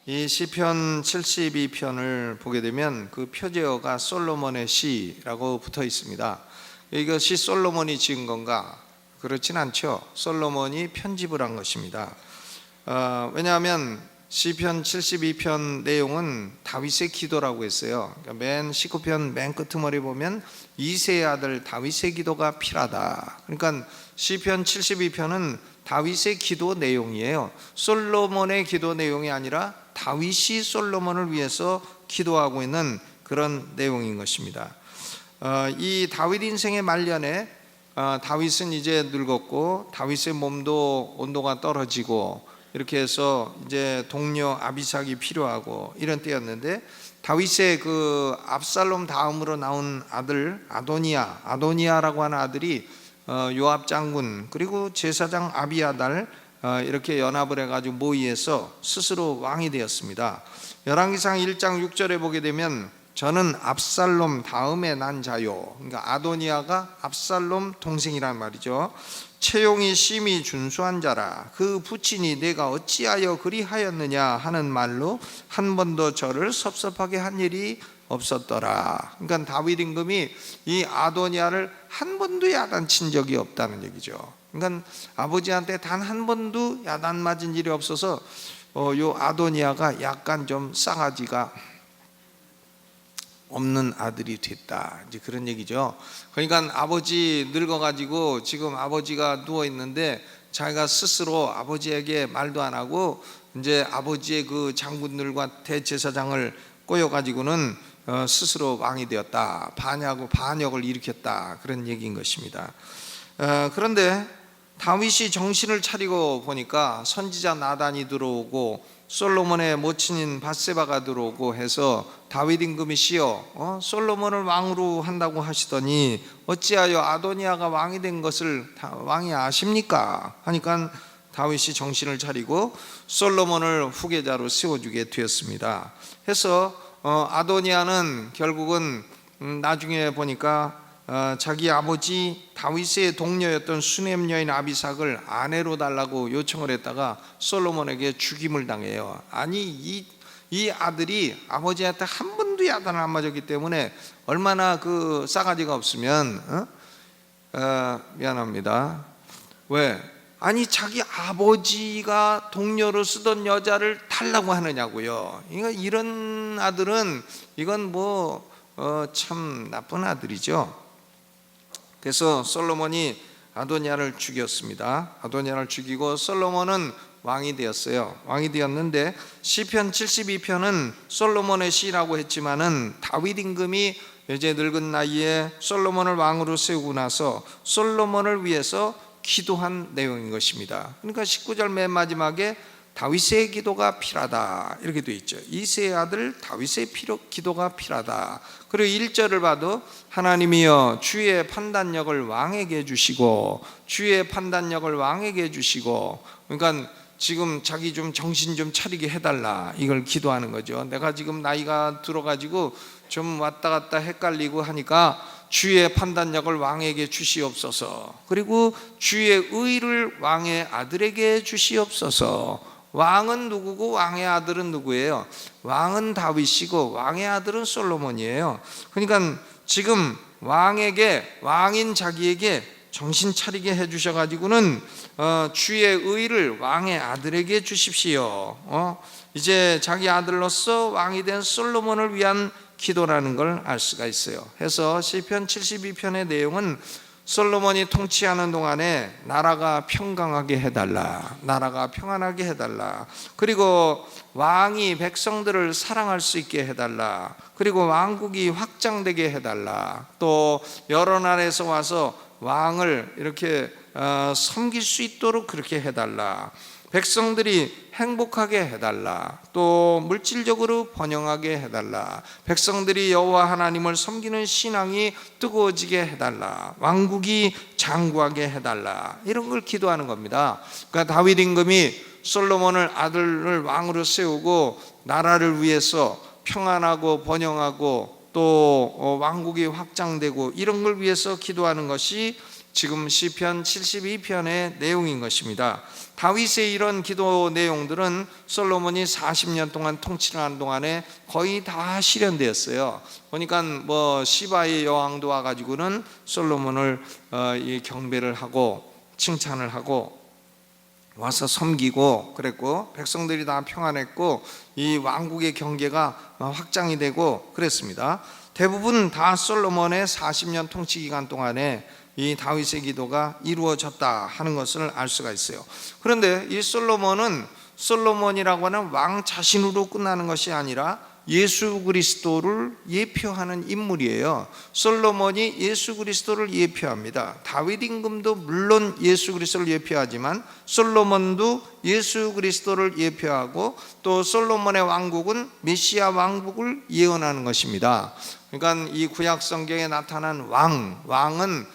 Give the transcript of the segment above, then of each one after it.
이 시편 72편을 보게 되면 그 표제어가 솔로몬의 시라고 붙어 있습니다. 이것이 솔로몬이 지은 건가? 그렇진 않죠. 솔로몬이 편집을 한 것입니다. 왜냐하면 시편 72편 내용은 다윗의 기도라고 했어요. 그러니까 맨 19편 맨 끄트머리 보면 이새의 아들 다윗의 기도가 필하다. 그러니까 시편 72편은 다윗의 기도 내용이에요. 솔로몬의 기도 내용이 아니라 다윗이 솔로몬을 위해서 기도하고 있는 그런 내용인 것입니다. 이 다윗 인생의 말년에 다윗은 이제 늙었고 다윗의 몸도 온도가 떨어지고 이렇게 해서 이제 동료 아비삭이 필요하고 이런 때였는데, 다윗의 그 압살롬 다음으로 나온 아들 아도니아라고 하는 아들이 요압 장군 그리고 제사장 아비아달 이렇게 연합을 해가지고 모의해서 스스로 왕이 되었습니다. 열왕기상 1장 6절에 보게 되면 저는 압살롬 다음에 난 자요. 그러니까 아도니아가 압살롬 동생이란 말이죠. 채용이 심히 준수한 자라. 그 부친이 내가 어찌하여 그리하였느냐 하는 말로 한 번도 저를 섭섭하게 한 일이 없었더라. 그러니까 다윗 임금이 이 아도니아를 한 번도 야단친 적이 없다는 얘기죠. 그러니까 아버지한테 단 한 번도 야단 맞은 일이 없어서 요 아도니아가 약간 좀 싸가지가 없는 아들이 됐다, 이제 그런 얘기죠. 그러니까 아버지 늙어가지고 지금 아버지가 누워 있는데 자기가 스스로 아버지에게 말도 안 하고 이제 아버지의 그 장군들과 대제사장을 꼬여가지고는 스스로 왕이 되었다, 반역을 일으켰다, 그런 얘기인 것입니다. 그런데 다윗이 정신을 차리고 보니까 선지자 나단이 들어오고 솔로몬의 모친인 밧세바가 들어오고 해서 다윗 임금이 시여 솔로몬을 왕으로 한다고 하시더니 어찌하여 아도니아가 왕이 된 것을 왕이 아십니까? 하니까 다윗이 정신을 차리고 솔로몬을 후계자로 세워주게 되었습니다. 해서 아도니아는 결국은 나중에 보니까 자기 아버지 다윗의 동료였던 수넴 여인 아비삭을 아내로 달라고 요청을 했다가 솔로몬에게 죽임을 당해요. 아니 이 아들이 아버지한테 한 번도 야단을 안 맞았기 때문에 얼마나 그 싸가지가 없으면 미안합니다. 왜? 아니 자기 아버지가 동료로 쓰던 여자를 달라고 하느냐고요. 이런 아들은 이건 참 나쁜 아들이죠. 그래서 솔로몬이 아도니아를 죽였습니다. 아도니아를 죽이고 솔로몬은 왕이 되었어요. 왕이 되었는데 시편 72편은 솔로몬의 시라고 했지만은 다윗 임금이 이제 늙은 나이에 솔로몬을 왕으로 세우고 나서 솔로몬을 위해서 기도한 내용인 것입니다. 그러니까 19절 맨 마지막에 다윗의 기도가 필하다 이렇게 되어 있죠. 이새의 아들 다윗의 기도가 필하다. 그리고 1절을 봐도 하나님이여 주의 판단력을 왕에게 주시고 주의 판단력을 왕에게 주시고, 그러니까 지금 자기 좀 정신 좀 차리게 해달라, 이걸 기도하는 거죠. 내가 지금 나이가 들어가지고 좀 왔다 갔다 헷갈리고 하니까 주의 판단력을 왕에게 주시옵소서. 그리고 주의 의를 왕의 아들에게 주시옵소서. 왕은 누구고 왕의 아들은 누구예요? 왕은 다윗이고 왕의 아들은 솔로몬이에요. 그러니까 지금 왕인 자기에게 정신 차리게 해주셔가지고는 주의 의를 왕의 아들에게 주십시오. 이제 자기 아들로서 왕이 된 솔로몬을 위한 기도라는 걸 알 수가 있어요. 해서 시편 72편의 내용은 솔로몬이 통치하는 동안에 나라가 평강하게 해달라, 나라가 평안하게 해달라, 그리고 왕이 백성들을 사랑할 수 있게 해달라, 그리고 왕국이 확장되게 해달라, 또 여러 나라에서 와서 왕을 이렇게 섬길 수 있도록 그렇게 해달라, 백성들이 행복하게 해달라, 또 물질적으로 번영하게 해달라, 백성들이 여호와 하나님을 섬기는 신앙이 뜨거워지게 해달라, 왕국이 장구하게 해달라, 이런 걸 기도하는 겁니다. 그러니까 다윗 임금이 솔로몬을 아들을 왕으로 세우고 나라를 위해서 평안하고 번영하고 또 왕국이 확장되고 이런 걸 위해서 기도하는 것이 지금 시편 72편의 내용인 것입니다. 다윗의 이런 기도 내용들은 솔로몬이 40년 동안 통치를 하는 동안에 거의 다 실현되었어요. 보니까 뭐 시바의 여왕도 와가지고는 솔로몬을 경배를 하고 칭찬을 하고 와서 섬기고 그랬고, 백성들이 다 평안했고 이 왕국의 경계가 확장이 되고 그랬습니다. 대부분 다 솔로몬의 40년 통치 기간 동안에 이 다윗의 기도가 이루어졌다 하는 것을 알 수가 있어요. 그런데 이 솔로몬이라고 하는 왕 자신으로 끝나는 것이 아니라 예수 그리스도를 예표하는 인물이에요. 솔로몬이 예수 그리스도를 예표합니다. 다윗 임금도 물론 예수 그리스도를 예표하지만 솔로몬도 예수 그리스도를 예표하고, 또 솔로몬의 왕국은 메시아 왕국을 예언하는 것입니다. 그러니까 이 구약 성경에 나타난 왕은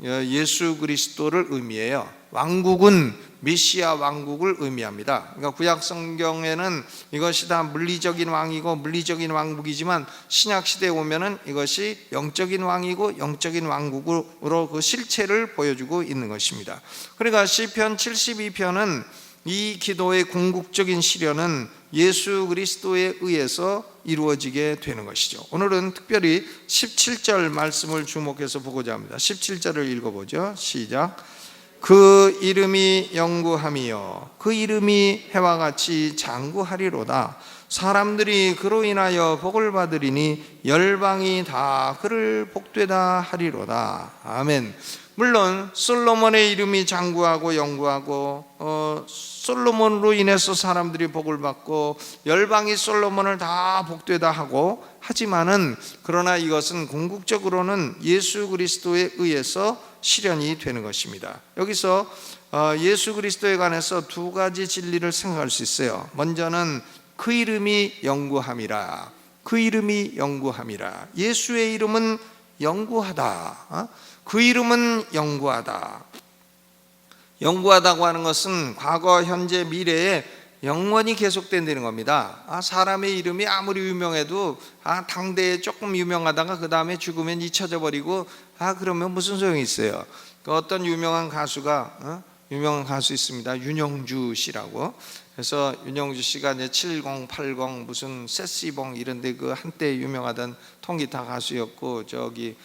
예수 그리스도를 의미해요. 왕국은 메시아 왕국을 의미합니다. 그러니까 구약 성경에는 이것이 다 물리적인 왕이고 물리적인 왕국이지만 신약 시대에 오면은 이것이 영적인 왕이고 영적인 왕국으로 그 실체를 보여주고 있는 것입니다. 그러니까 시편 72편은 이 기도의 궁극적인 실현은 예수 그리스도에 의해서 이루어지게 되는 것이죠. 오늘은 특별히 17절 말씀을 주목해서 보고자 합니다. 17절을 읽어보죠. 시작. 그 이름이 영구함이요 그 이름이 해와 같이 장구하리로다. 사람들이 그로 인하여 복을 받으리니 열방이 다 그를 복되다 하리로다. 아멘. 물론 솔로몬의 이름이 장구하고 영구하고 솔로몬으로 인해서 사람들이 복을 받고 열방이 솔로몬을 다 복되다 하고 하지만은, 그러나 이것은 궁극적으로는 예수 그리스도에 의해서 실현이 되는 것입니다. 여기서 예수 그리스도에 관해서 두 가지 진리를 생각할 수 있어요. 먼저는 그 이름이 영구함이라. 그 이름이 영구함이라. 예수의 이름은 영구하다. 그 이름은 영구하다. 영구하다고 하는 것은 과거, 현재, 미래에 영원히 계속된다는 겁니다. 사람의 이름이 아무리 유명해도 당대에 조금 유명하다가 그 다음에 죽으면 잊혀져 버리고 그러면 무슨 소용이 있어요. 어떤 유명한 가수가 유명한 가수 있습니다. 윤영주 씨라고. 그래서 윤영주 씨가 이제 70, 80 무슨 세시봉 이런데 그 한때 유명하던 통기타 가수였고, 저기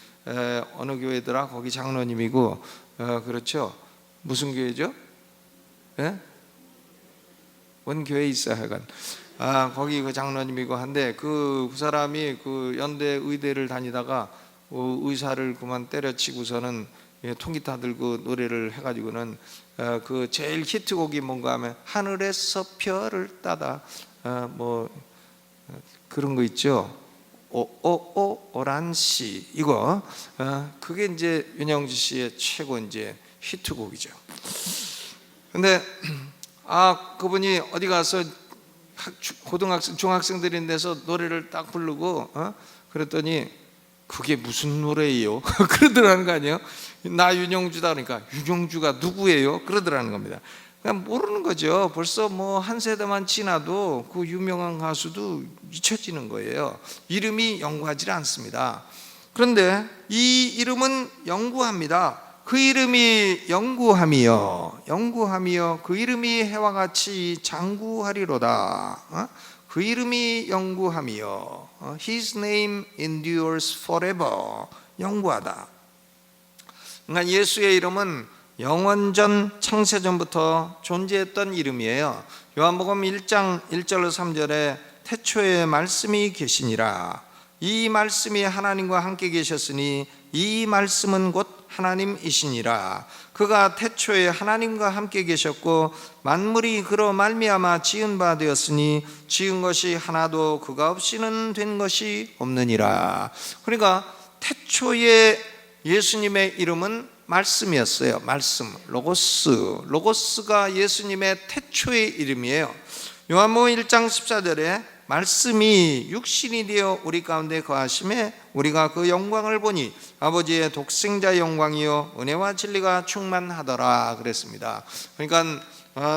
어느 교회더라 거기 장로님이고, 그렇죠. 무슨 교회죠? 예? 원교회 있어요. 하여간 거기 그 장로님이고 한데 그 사람이 그 연대 의대를 다니다가 의사를 그만 때려치고서는 통기타 들고 노래를 해가지고는 그 제일 히트곡이 뭔가 하면 하늘에서 별을 따다 뭐 그런 거 있죠. 오란시 이거 그게 이제 윤영주 씨의 최고 이제 히트곡이죠. 근데 그분이 어디 가서 고등학생, 중학생들인 데서 노래를 딱 부르고 그랬더니 그게 무슨 노래예요? 그러더라는 거 아니에요? 나 윤영주다 그러니까 윤영주가 누구예요? 그러더라는 겁니다. 그냥 모르는 거죠. 벌써 뭐 한 세대만 지나도 그 유명한 가수도 잊혀지는 거예요. 이름이 영구하지 않습니다. 그런데 이 이름은 영구합니다. 그 이름이 영구함이요 그 이름이 해와 같이 장구하리로다. 그 이름이 영구함이요 His name endures forever. 영구하다. 그러니까 예수의 이름은 영원전 창세전부터 존재했던 이름이에요. 요한복음 1장 1절로 3절에 태초에 말씀이 계시니라. 이 말씀이 하나님과 함께 계셨으니 이 말씀은 곧 하나님이시니라. 그가 태초에 하나님과 함께 계셨고 만물이 그로 말미암아 지은 바 되었으니 지은 것이 하나도 그가 없이는 된 것이 없느니라. 그러니까 태초에 예수님의 이름은 말씀이었어요. 말씀, 로고스가 예수님의 태초의 이름이에요. 요한복음 1장 14절에 말씀이 육신이 되어 우리 가운데 거하심에 우리가 그 영광을 보니 아버지의 독생자의 영광이요 은혜와 진리가 충만하더라 그랬습니다. 그러니까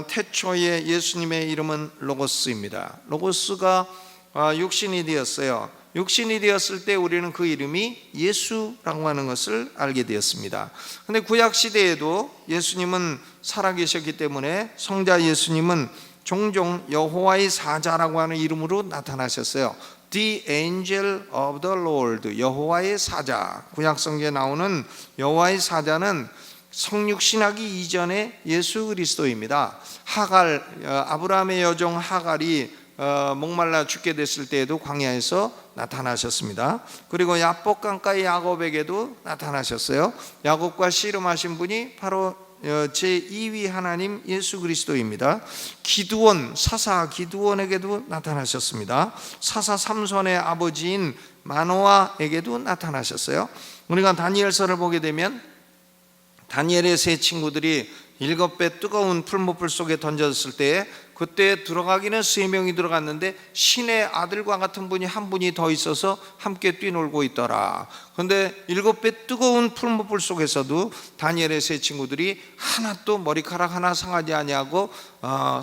태초에 예수님의 이름은 로고스입니다. 로고스가 육신이 되었어요. 육신이 되었을 때 우리는 그 이름이 예수라고 하는 것을 알게 되었습니다. 근데 구약 시대에도 예수님은 살아계셨기 때문에 성자 예수님은 종종 여호와의 사자라고 하는 이름으로 나타나셨어요. The angel of the Lord, 여호와의 사자. 구약 성경에 나오는 여호와의 사자는 성육신하기 이전의 예수 그리스도입니다. 하갈, 아브라함의 여종 하갈이 목말라 죽게 됐을 때에도 광야에서 나타나셨습니다. 그리고 야복 강가의 야곱에게도 나타나셨어요. 야곱과 씨름하신 분이 바로 제2위 하나님 예수 그리스도입니다. 기드온, 사사 기드온에게도 나타나셨습니다. 사사 삼손의 아버지인 마노아에게도 나타나셨어요. 우리가 다니엘서를 보게 되면 다니엘의 세 친구들이 7배 뜨거운 풀무불 속에 던졌을 때 그때 들어가기는 3명이 들어갔는데 신의 아들과 같은 분이 한 분이 더 있어서 함께 뛰놀고 있더라. 그런데 7배 뜨거운 풀무불 속에서도 다니엘의 세 친구들이 하나도 머리카락 하나 상하지 아니하고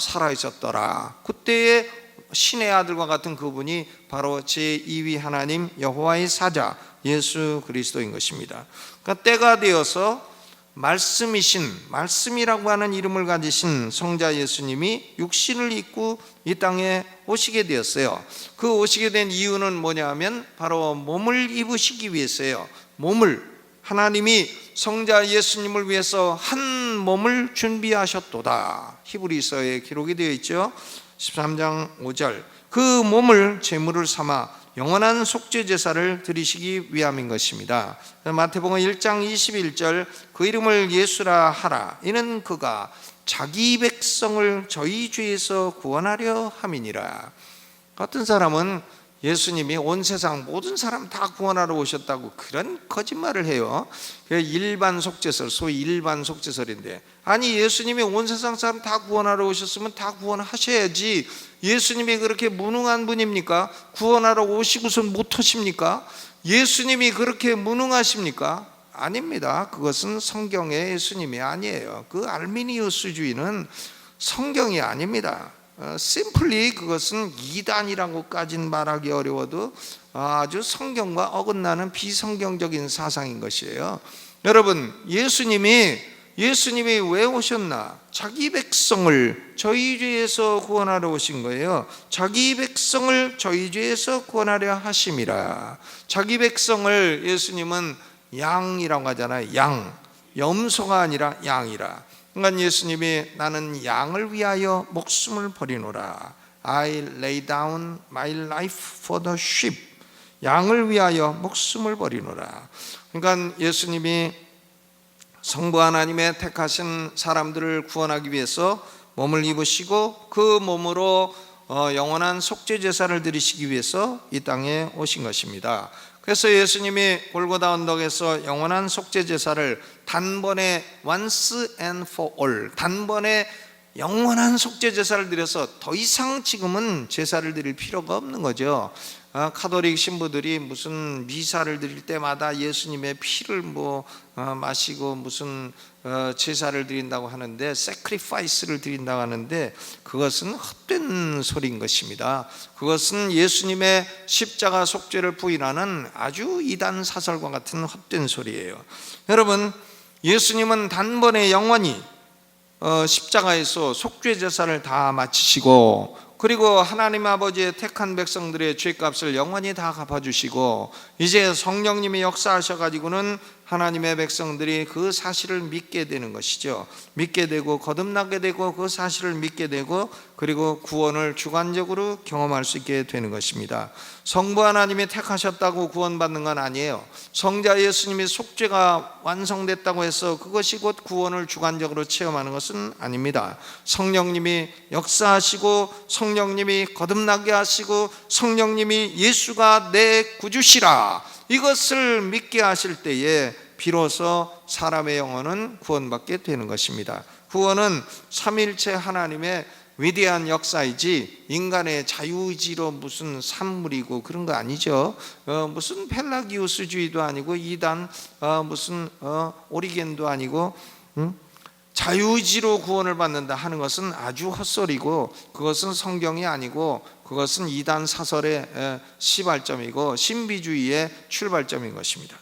살아있었더라. 그때의 신의 아들과 같은 그분이 바로 제2위 하나님 여호와의 사자 예수 그리스도인 것입니다. 그러니까 때가 되어서 말씀이라고 하는 이름을 가지신 성자 예수님이 육신을 입고 이 땅에 오시게 되었어요. 그 오시게 된 이유는 뭐냐면 바로 몸을 입으시기 위해서예요. 몸을, 하나님이 성자 예수님을 위해서 한 몸을 준비하셨도다. 히브리서에 기록이 되어 있죠. 13장 5절. 그 몸을 제물을 삼아 영원한 속죄 제사를 드리시기 위함인 것입니다. 마태복음 1장 21절, 그 이름을 예수라 하라. 이는 그가 자기 백성을 저희 죄에서 구원하려 함이니라. 어떤 사람은 예수님이 온 세상 모든 사람 다 구원하러 오셨다고 그런 거짓말을 해요. 일반 속죄설, 소위 일반 속죄설인데, 아니 예수님이 온 세상 사람 다 구원하러 오셨으면 다 구원하셔야지 예수님이 그렇게 무능한 분입니까? 구원하러 오시고선 못하십니까? 예수님이 그렇게 무능하십니까? 아닙니다. 그것은 성경의 예수님이 아니에요. 그 알미니우스주의는 성경이 아닙니다. 심플리 그것은 이단이라고까지는 말하기 어려워도 아주 성경과 어긋나는 비성경적인 사상인 것이에요. 여러분, 예수님이 왜 오셨나? 자기 백성을 저희 죄에서 구원하러 오신 거예요. 자기 백성을 저희 죄에서 구원하려 하심이라. 자기 백성을 예수님은 양이라고 하잖아요. 양, 염소가 아니라 양이라. 그러니까 예수님이 나는 양을 위하여 목숨을 버리노라. I lay down my life for the sheep. 양을 위하여 목숨을 버리노라. 그러니까 예수님이 성부 하나님의 택하신 사람들을 구원하기 위해서 몸을 입으시고 그 몸으로 영원한 속죄 제사를 드리시기 위해서 이 땅에 오신 것입니다. 그래서 예수님이 골고다 언덕에서 영원한 속죄 제사를 단번에 once and for all, 단번에 영원한 속죄 제사를 드려서 더 이상 지금은 제사를 드릴 필요가 없는 거죠. 카톨릭 신부들이 무슨 미사를 드릴 때마다 예수님의 피를 마시고 무슨 제사를 드린다고 하는데, sacrifice를 드린다고 하는데 그것은 헛된 소리인 것입니다. 그것은 예수님의 십자가 속죄를 부인하는 아주 이단 사설과 같은 헛된 소리예요. 여러분, 예수님은 단번에 영원히 십자가에서 속죄 제사를 다 마치시고, 그리고 하나님 아버지의 택한 백성들의 죄값을 영원히 다 갚아주시고, 이제 성령님이 역사하셔가지고는 하나님의 백성들이 그 사실을 믿게 되는 것이죠. 믿게 되고 거듭나게 되고 그 사실을 믿게 되고, 그리고 구원을 주관적으로 경험할 수 있게 되는 것입니다. 성부 하나님이 택하셨다고 구원받는 건 아니에요. 성자 예수님이 속죄가 완성됐다고 해서 그것이 곧 구원을 주관적으로 체험하는 것은 아닙니다. 성령님이 역사하시고, 성령님이 거듭나게 하시고, 성령님이 예수가 내 구주시라, 이것을 믿게 하실 때에 비로소 사람의 영혼은 구원받게 되는 것입니다. 구원은 삼일체 하나님의 위대한 역사이지 인간의 자유의지로 무슨 산물이고 그런 거 아니죠. 무슨 펠라기우스주의도 아니고 이단 무슨 오리겐도 아니고 자유의지로 구원을 받는다 하는 것은 아주 헛소리고, 그것은 성경이 아니고 그것은 이단 사설의 시발점이고 신비주의의 출발점인 것입니다.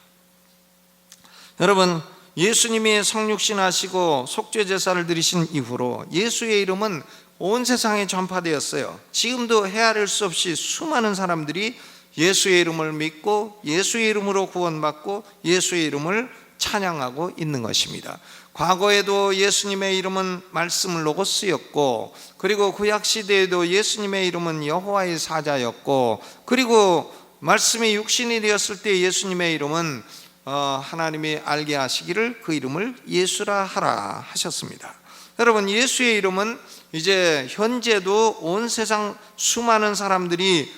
여러분, 예수님이 성육신하시고 속죄제사를 드리신 이후로 예수의 이름은 온 세상에 전파되었어요. 지금도 헤아릴 수 없이 수많은 사람들이 예수의 이름을 믿고 예수의 이름으로 구원받고 예수의 이름을 찬양하고 있는 것입니다. 과거에도 예수님의 이름은 말씀으로 쓰였고, 그리고 구약시대에도 예수님의 이름은 여호와의 사자였고, 그리고 말씀이 육신이 되었을 때 예수님의 이름은 하나님이 알게 하시기를 그 이름을 예수라 하라 하셨습니다. 여러분, 예수의 이름은 이제 현재도 온 세상 수많은 사람들이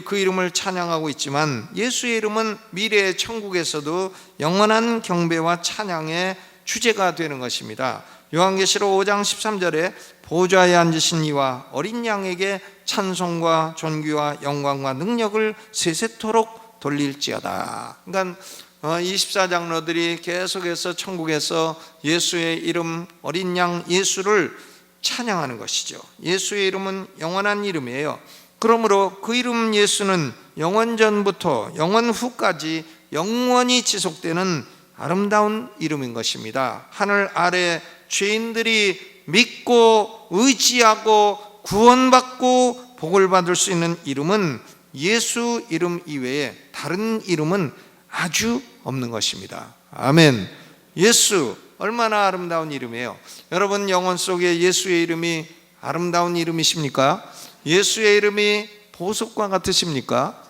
그 이름을 찬양하고 있지만, 예수의 이름은 미래의 천국에서도 영원한 경배와 찬양의 주제가 되는 것입니다. 요한계시록 5장 13절에 보좌에 앉으신 이와 어린 양에게 찬송과 존귀와 영광과 능력을 세세토록 돌릴지어다. 그러니까 24장로들이 계속해서 천국에서 예수의 이름, 어린 양 예수를 찬양하는 것이죠. 예수의 이름은 영원한 이름이에요. 그러므로 그 이름 예수는 영원전부터 영원 후까지 영원히 지속되는 아름다운 이름인 것입니다. 하늘 아래 죄인들이 믿고 의지하고 구원받고 복을 받을 수 있는 이름은 예수 이름 이외에 다른 이름은 아주 없는 것입니다. 아멘. 예수, 얼마나 아름다운 이름이에요. 여러분, 영혼 속에 예수의 이름이 아름다운 이름이십니까? 예수의 이름이 보석과 같으십니까?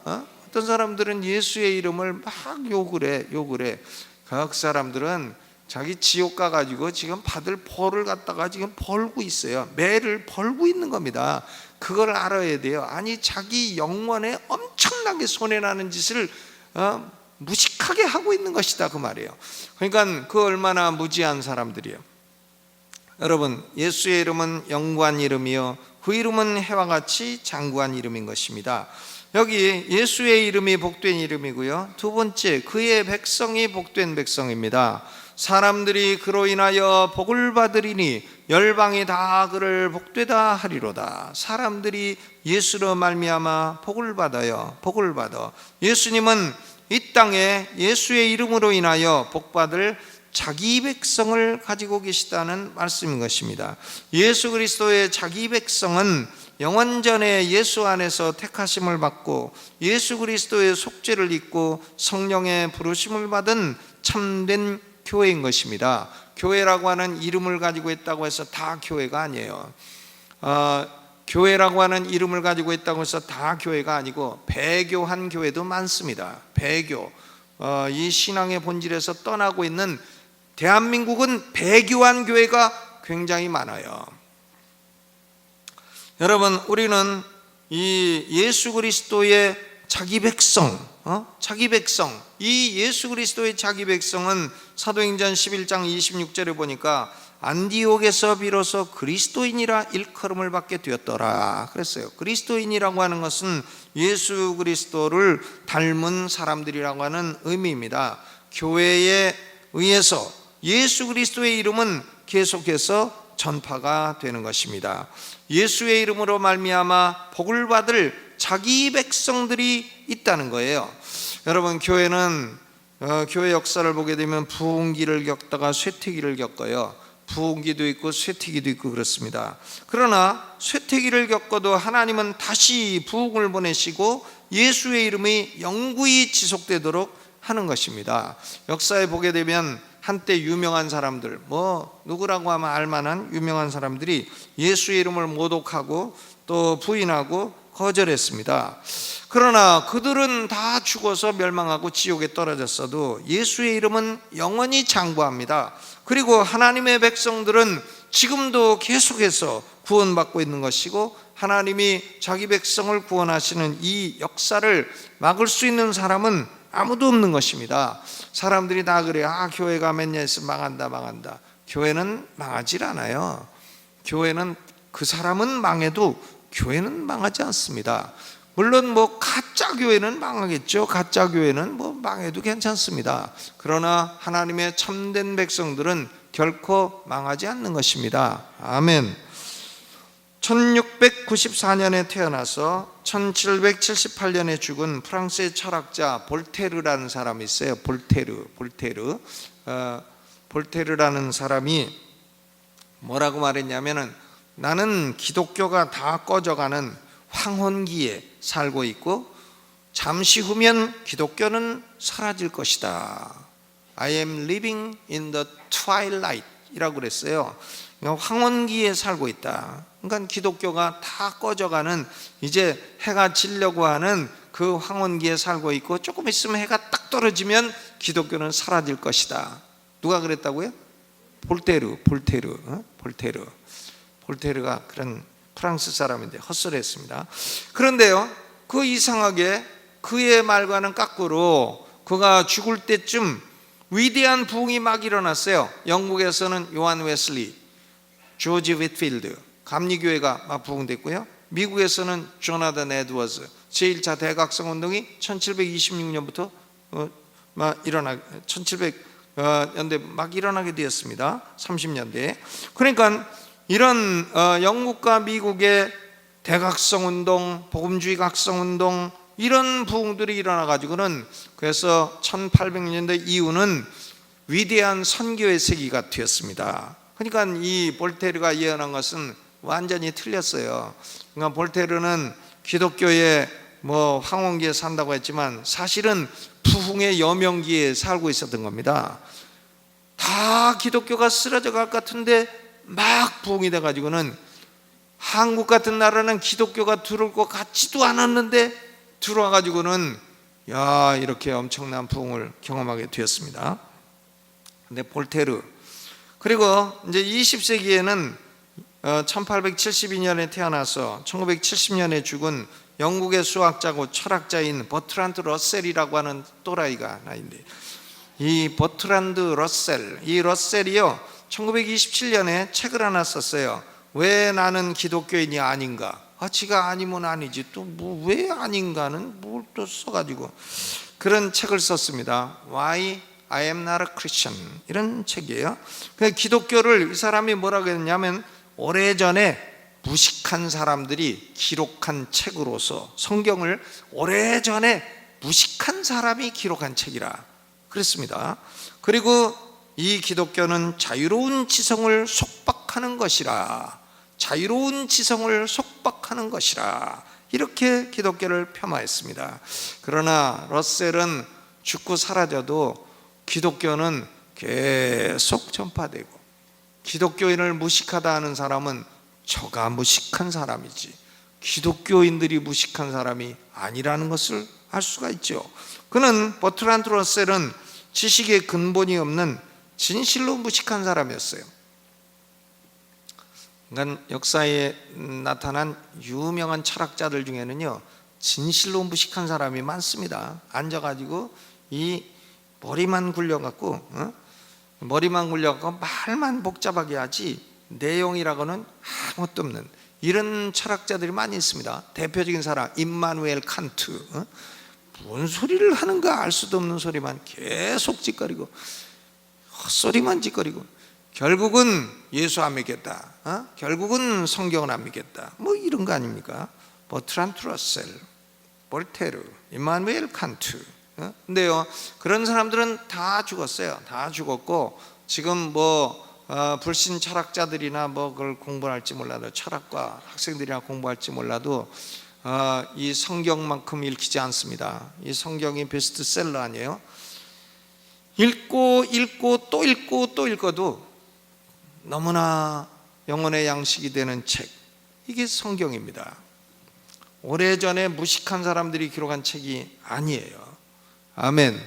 어떤 사람들은 예수의 이름을 막 욕을 해. 각 사람들은 자기 지옥 가가지고 지금 받을 벌을 갖다가 지금 벌고 있어요. 매를 벌고 있는 겁니다. 그걸 알아야 돼요. 아니, 자기 영혼에 엄청나게 손해나는 짓을 무식하게 하고 있는 것이다, 그 말이에요. 그러니까 그 얼마나 무지한 사람들이에요. 여러분, 예수의 이름은 영구한 이름이요 그 이름은 해와 같이 장구한 이름인 것입니다. 여기 예수의 이름이 복된 이름이고요, 두 번째, 그의 백성이 복된 백성입니다. 사람들이 그로 인하여 복을 받으리니 열방이 다 그를 복되다 하리로다. 사람들이 예수로 말미암아 복을 받아요. 복을 받아. 예수님은 이 땅에 예수의 이름으로 인하여 복받을 자기 백성을 가지고 계시다는 말씀인 것입니다. 예수 그리스도의 자기 백성은 영원전에 예수 안에서 택하심을 받고 예수 그리스도의 속죄를 입고 성령의 부르심을 받은 참된 교회인 것입니다. 교회라고 하는 이름을 가지고 있다고 해서 다 교회가 아니에요. 교회라고 하는 이름을 가지고 있다고 해서 다 교회가 아니고 배교한 교회도 많습니다. 배교, 이 신앙의 본질에서 떠나고 있는 대한민국은 배교한 교회가 굉장히 많아요. 여러분, 우리는 이 예수 그리스도의 자기 백성, 이 예수 그리스도의 자기 백성은 사도행전 11장 26절에 보니까 안디옥에서 비로소 그리스도인이라 일컬음을 받게 되었더라 그랬어요. 그리스도인이라고 하는 것은 예수 그리스도를 닮은 사람들이라고 하는 의미입니다. 교회에 의해서 예수 그리스도의 이름은 계속해서 전파가 되는 것입니다. 예수의 이름으로 말미암아 복을 받을 자기 백성들이 있다는 거예요. 여러분, 교회는 교회 역사를 보게 되면 부흥기를 겪다가 쇠퇴기를 겪어요. 부흥기도 있고 쇠퇴기도 있고 그렇습니다. 그러나 쇠퇴기를 겪어도 하나님은 다시 부흥을 보내시고 예수의 이름이 영구히 지속되도록 하는 것입니다. 역사에 보게 되면 한때 유명한 사람들, 누구라고 하면 알만한 유명한 사람들이 예수의 이름을 모독하고 또 부인하고 거절했습니다. 그러나 그들은 다 죽어서 멸망하고 지옥에 떨어졌어도 예수의 이름은 영원히 장구합니다. 그리고 하나님의 백성들은 지금도 계속해서 구원받고 있는 것이고, 하나님이 자기 백성을 구원하시는 이 역사를 막을 수 있는 사람은 아무도 없는 것입니다. 사람들이 다 그래요. 교회가 몇 년 있으면 망한다. 교회는 망하질 않아요. 교회는, 그 사람은 망해도 교회는 망하지 않습니다. 물론 가짜 교회는 망하겠죠. 가짜 교회는 망해도 괜찮습니다. 그러나 하나님의 참된 백성들은 결코 망하지 않는 것입니다. 아멘. 1694년에 태어나서 1778년에 죽은 프랑스의 철학자 볼테르라는 사람이 있어요. 볼테르라는 사람이 뭐라고 말했냐면은, 나는 기독교가 다 꺼져가는 황혼기에 살고 있고 잠시 후면 기독교는 사라질 것이다. I am living in the twilight 이라고 그랬어요. 황혼기에 살고 있다. 그러니까 기독교가 다 꺼져가는, 이제 해가 지려고 하는 그 황혼기에 살고 있고 조금 있으면 해가 딱 떨어지면 기독교는 사라질 것이다. 누가 그랬다고요? 볼테르가 그런 프랑스 사람인데 헛소리했습니다. 그런데요, 그 이상하게 그의 말과는 거꾸로 그가 죽을 때쯤 위대한 부흥이 막 일어났어요. 영국에서는 요한 웨슬리, 조지 휘트필드 감리교회가 막 부흥됐고요. 미국에서는 조나단 에드워즈 제1차 대각성 운동이 1726년부터 1700년대 막 일어나게 되었습니다. 30년대에. 그러니까 이런 영국과 미국의 대각성 운동, 복음주의 각성 운동, 이런 부흥들이 일어나 가지고는, 그래서 1800년대 이후는 위대한 선교의 세기가 되었습니다. 그러니까 이 볼테르가 예언한 것은 완전히 틀렸어요. 그러니까 볼테르는 기독교의 황혼기에 산다고 했지만 사실은 부흥의 여명기에 살고 있었던 겁니다. 다 기독교가 쓰러져 갈 것 같은데 막 부흥이 돼 가지고는, 한국 같은 나라는 기독교가 들어올 것 같지도 않았는데 들어와 가지고는 이렇게 엄청난 부흥을 경험하게 되었습니다. 근데 볼테르, 그리고 이제 20세기에는 1872년에 태어나서 1970년에 죽은 영국의 수학자고 철학자인 버트란드 러셀이라고 하는 또라이가 하나 있는데, 이 버트란드 러셀, 이 러셀이요 1927년에 책을 하나 썼어요. 왜 나는 기독교인이 아닌가? 지가 아니면 아니지, 또 왜 아닌가는 뭘 또 써가지고 그런 책을 썼습니다. Why I am not a Christian, 이런 책이에요. 기독교를 이 사람이 뭐라고 했냐면, 오래전에 무식한 사람들이 기록한 책으로서, 성경을 오래전에 무식한 사람이 기록한 책이라 그랬습니다. 그리고 이 기독교는 자유로운 지성을 속박하는 것이라, 자유로운 지성을 속박하는 것이라, 이렇게 기독교를 폄하했습니다. 그러나 러셀은 죽고 사라져도 기독교는 계속 전파되고, 기독교인을 무식하다 하는 사람은 저가 무식한 사람이지 기독교인들이 무식한 사람이 아니라는 것을 알 수가 있죠. 그는, 버트란드 러셀은 지식의 근본이 없는 진실로 무식한 사람이었어요. 그러니까 역사에 나타난 유명한 철학자들 중에는요, 진실로 무식한 사람이 많습니다. 앉아가지고 이 머리만 굴려갖고 말만 복잡하게 하지 내용이라고는 아무것도 없는 이런 철학자들이 많이 있습니다. 대표적인 사람 임마누엘 칸트, 뭔 소리를 하는가 알 수도 없는 소리만 계속 짓거리고 헛소리만 짓거리고, 결국은 예수 안 믿겠다, 결국은 성경은 안 믿겠다, 이런 거 아닙니까? 버트란드 러셀, 볼테르, 임마누엘 칸트. 근데요, 그런 사람들은 다 죽었어요. 다 죽었고, 지금 불신 철학자들이나 그걸 공부할지 몰라도, 철학과 학생들이나 공부할지 몰라도 이 성경만큼 읽히지 않습니다. 이 성경이 베스트셀러 아니에요? 읽고 또 읽고 또 읽어도 너무나 영혼의 양식이 되는 책, 이게 성경입니다. 오래전에 무식한 사람들이 기록한 책이 아니에요. 아멘.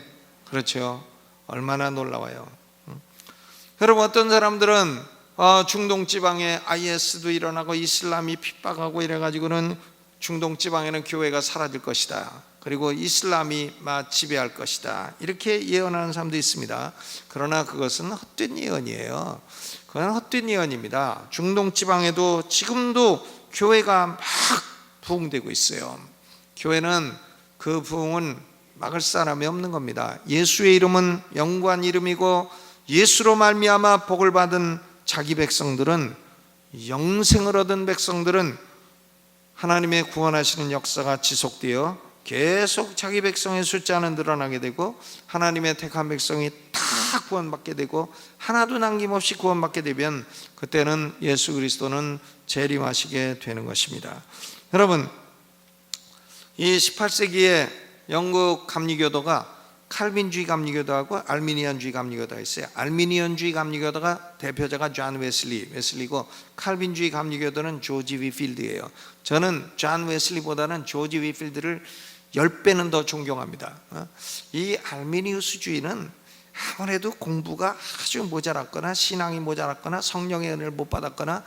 그렇죠. 얼마나 놀라워요. 여러분, 어떤 사람들은 중동 지방에 IS도 일어나고 이슬람이 핍박하고 이래가지고는 중동 지방에는 교회가 사라질 것이다, 그리고 이슬람이 지배할 것이다, 이렇게 예언하는 사람도 있습니다. 그러나 그것은 헛된 예언이에요. 그건 헛된 예언입니다. 중동 지방에도 지금도 교회가 막 부흥되고 있어요. 교회는, 그 부흥은 막을 사람이 없는 겁니다. 예수의 이름은 영구한 이름이고 예수로 말미암아 복을 받은 자기 백성들은 영생을 얻은 백성들은 하나님의 구원하시는 역사가 지속되어 계속 자기 백성의 숫자는 늘어나게 되고 하나님의 택한 백성이 다 구원받게 되고 하나도 남김없이 구원받게 되면 그때는 예수 그리스도는 재림하시게 되는 것입니다. 여러분, 이 18세기에 영국 감리교도가 칼빈주의 감리교도하고 알미니언주의 감리교도가 있어요. 알미니언주의 감리교도가 대표자가 존 웨슬리고 칼빈주의 감리교도는 조지 위필드예요. 저는 존 웨슬리보다는 조지 위필드를 10배는 더 존경합니다. 이 알미니우스주의는 아무래도 공부가 아주 모자랐거나 신앙이 모자랐거나 성령의 은혜를 못 받았거나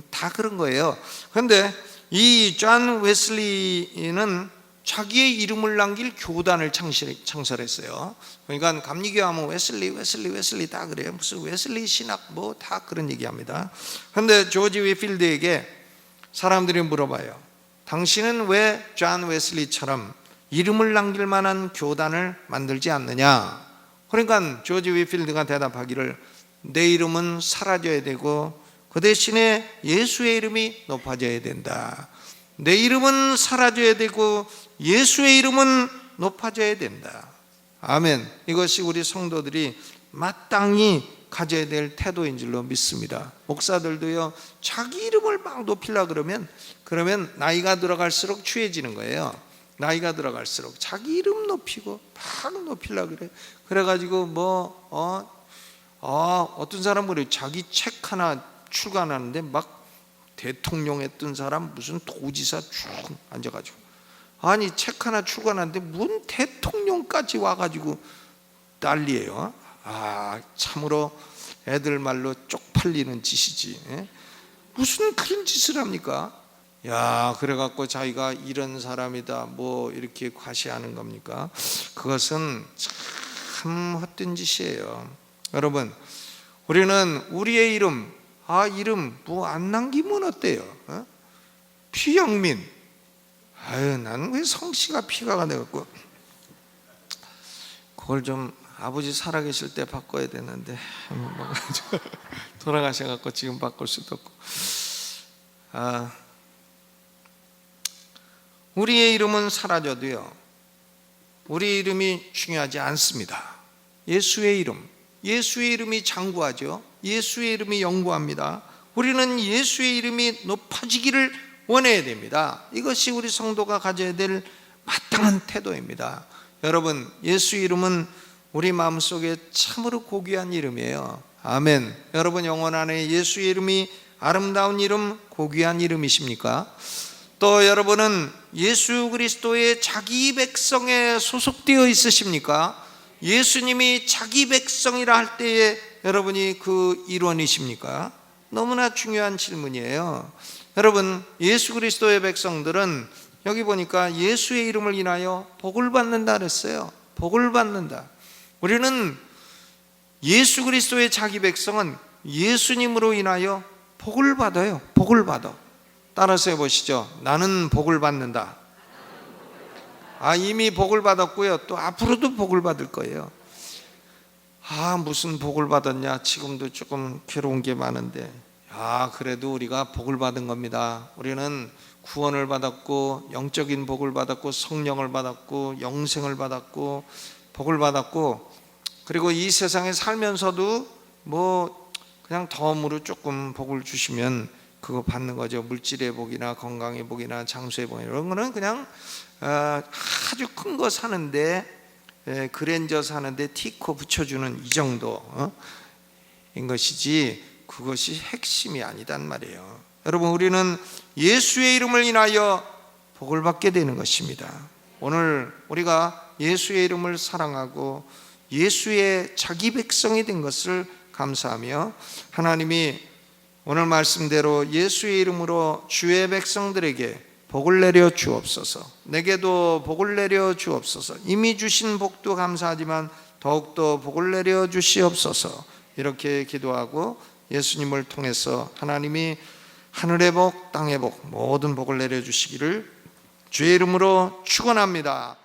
다 그런 거예요. 그런데 이 존 웨슬리는 자기의 이름을 남길 교단을 창설했어요. 그러니까 감리교 하면 웨슬리 다 그래요. 무슨 웨슬리 신학 뭐 다 그런 얘기합니다. 그런데 조지 위필드에게 사람들이 물어봐요. 당신은 왜 존 웨슬리처럼 이름을 남길 만한 교단을 만들지 않느냐? 그러니까 조지 위필드가 대답하기를 내 이름은 사라져야 되고 그 대신에 예수의 이름이 높아져야 된다. 내 이름은 사라져야 되고 예수의 이름은 높아져야 된다. 아멘. 이것이 우리 성도들이 마땅히 가져야 될 태도인 줄로 믿습니다. 목사들도요, 자기 이름을 막 높이려고 그러면 나이가 들어갈수록 취해지는 거예요. 나이가 들어갈수록 자기 이름 높이고 막 높이려고 그래. 그래가지고 어떤 사람은 그래요. 자기 책 하나 출간하는데 막 대통령 했던 사람 무슨 도지사 쭉 앉아가지고, 아니 책 하나 출간하는데 뭔 대통령까지 와가지고 난리예요. 참으로 애들 말로 쪽팔리는 짓이지. 무슨 그런 짓을 합니까? 그래갖고 자기가 이런 사람이다 뭐 이렇게 과시하는 겁니까? 그것은 참 헛된 짓이에요. 여러분, 우리는 우리의 이름 뭐 안 남기면 어때요? 피영민. 나는 왜 성씨가 피가 돼갖고 그걸 좀 아버지 살아계실 때 바꿔야 되는데 돌아가셔갖고 지금 바꿀 수도 없고. 우리의 이름은 사라져도요, 우리 이름이 중요하지 않습니다. 예수의 이름이 장구하죠. 예수의 이름이 영구합니다. 우리는 예수의 이름이 높아지기를 원해야 됩니다. 이것이 우리 성도가 가져야 될 마땅한 태도입니다. 여러분, 예수 이름은 우리 마음속에 참으로 고귀한 이름이에요. 아멘. 여러분 영혼 안에 예수의 이름이 아름다운 이름, 고귀한 이름이십니까? 또 여러분은 예수 그리스도의 자기 백성에 소속되어 있으십니까? 예수님이 자기 백성이라 할 때에 여러분이 그 일원이십니까? 너무나 중요한 질문이에요. 여러분, 예수 그리스도의 백성들은 여기 보니까 예수의 이름을 인하여 복을 받는다 그랬어요. 복을 받는다. 우리는 예수 그리스도의 자기 백성은 예수님으로 인하여 복을 받아요. 복을 받아. 따라서 해보시죠. 나는 복을 받는다. 이미 복을 받았고요, 또 앞으로도 복을 받을 거예요. 무슨 복을 받았냐, 지금도 조금 괴로운 게 많은데, 그래도 우리가 복을 받은 겁니다. 우리는 구원을 받았고 영적인 복을 받았고 성령을 받았고 영생을 받았고 복을 받았고, 그리고 이 세상에 살면서도 뭐 그냥 덤으로 조금 복을 주시면 그거 받는 거죠. 물질의 복이나 건강의 복이나 장수의 복, 이런 거는 그냥 아주 큰 거 사는데, 그랜저 사는데 티코 붙여주는 이 정도인 것이지 그것이 핵심이 아니단 말이에요. 여러분, 우리는 예수의 이름을 인하여 복을 받게 되는 것입니다. 오늘 우리가 예수의 이름을 사랑하고 예수의 자기 백성이 된 것을 감사하며, 하나님이 오늘 말씀대로 예수의 이름으로 주의 백성들에게 복을 내려 주옵소서. 내게도 복을 내려 주옵소서. 이미 주신 복도 감사하지만 더욱더 복을 내려 주시옵소서. 이렇게 기도하고 예수님을 통해서 하나님이 하늘의 복, 땅의 복, 모든 복을 내려 주시기를 주의 이름으로 축원합니다.